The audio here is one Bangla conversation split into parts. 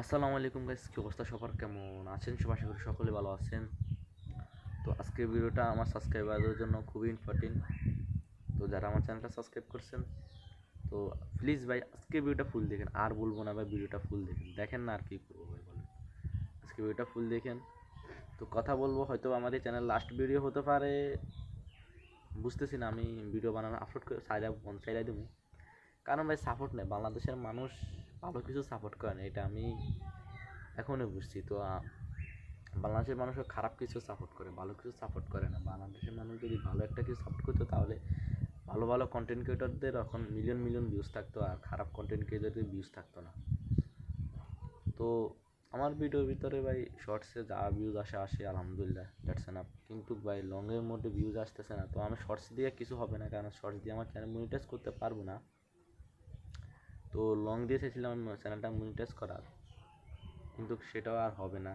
আসসালামু আলাইকুম গাইস, কি অবস্থা সবার? কেমন আছেন সবাই? আশা করি সকলে ভালো আছেন। তো আজকের ভিডিওটা আমার সাবস্ক্রাইবারদের জন্য খুবই ইম্পর্টেন্ট। তো যারা আমার চ্যানেলটা সাবস্ক্রাইব করছেন, তো প্লিজ ভাই আজকে ভিডিওটা ফুল দেখেন। আর বলবো না ভাই, ভিডিওটা ফুল দেখেন। দেখেন না আর কি করবো ভাই, বলেন। আজকে ভিডিওটা ফুল দেখেন। তো কথা বলবো, হয়তো আমাদের চ্যানেল লাস্ট ভিডিও হতে পারে, বুঝতেছি না। আমি ভিডিও বানানো আপলোড করে চাইলাই দেবো, কারণ ভাই সাপোর্ট নেই। বাংলাদেশের মানুষ ভালো কিছু সাপোর্ট করে না, এটা আমি এখনই বুঝছি। তো বাংলাদেশের মানুষও খারাপ কিছু সাপোর্ট করে, ভালো কিছু সাপোর্ট করে না। বাংলাদেশের মানুষ যদি ভালো একটা কিছু সাপোর্ট করতো, তাহলে ভালো ভালো কন্টেন্ট ক্রিয়েটরদের এখন মিলিয়ন মিলিয়ন ভিউজ থাকতো, আর খারাপ কন্টেন্ট ক্রিয়েটরদের ভিউজ থাকতো না। তো আমার ভিডিওর ভিতরে ভাই শর্টসে যা ভিউজ আসে আলহামদুলিল্লাহ, দ্যাটস এনাফ। কিন্তু ভাই লংয়ের মধ্যে ভিউজ আসতেছে না। তো আমি শর্টস দিয়ে কিছু হবে না, কারণ শর্টস দিয়ে আমার চ্যানেল মনিটাইজ করতে পারবো না। তো লং দিয়ে চেয়েছিলাম চ্যানেলটা মনিটাইজ করার, কিন্তু সেটাও আর হবে না।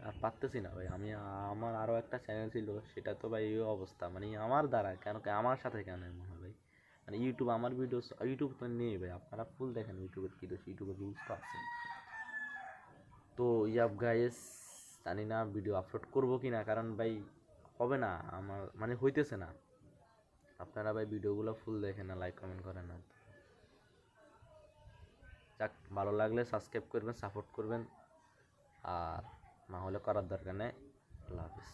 আর পারতেছি না ভাই। আমার আরও একটা চ্যানেল ছিল, সেটা তো ভাই এই অবস্থা। মানে আমার দ্বারা কেন, আমার সাথে কেন এমন হয় ভাই? মানে ইউটিউব আমার ভিডিও, ইউটিউব তো নেই ভাই। আপনারা ফুল দেখেন ইউটিউবের কী দোষ, ইউটিউবের রুলস তো আছে। তো ইয়াব গাইস, জানি না ভিডিও আপলোড করবো কি না, কারণ ভাই হবে না আমার, মানে হইতেছে না। আপনারা ভাই ভিডিওগুলো ফুল দেখেন না, লাইক কমেন্ট করেন না। যাক, ভালো লাগলে সাবস্ক্রাইব করবেন, সাপোর্ট করবেন, আর না হলে করার দরকার নেই। আল্লাহ হাফিজ।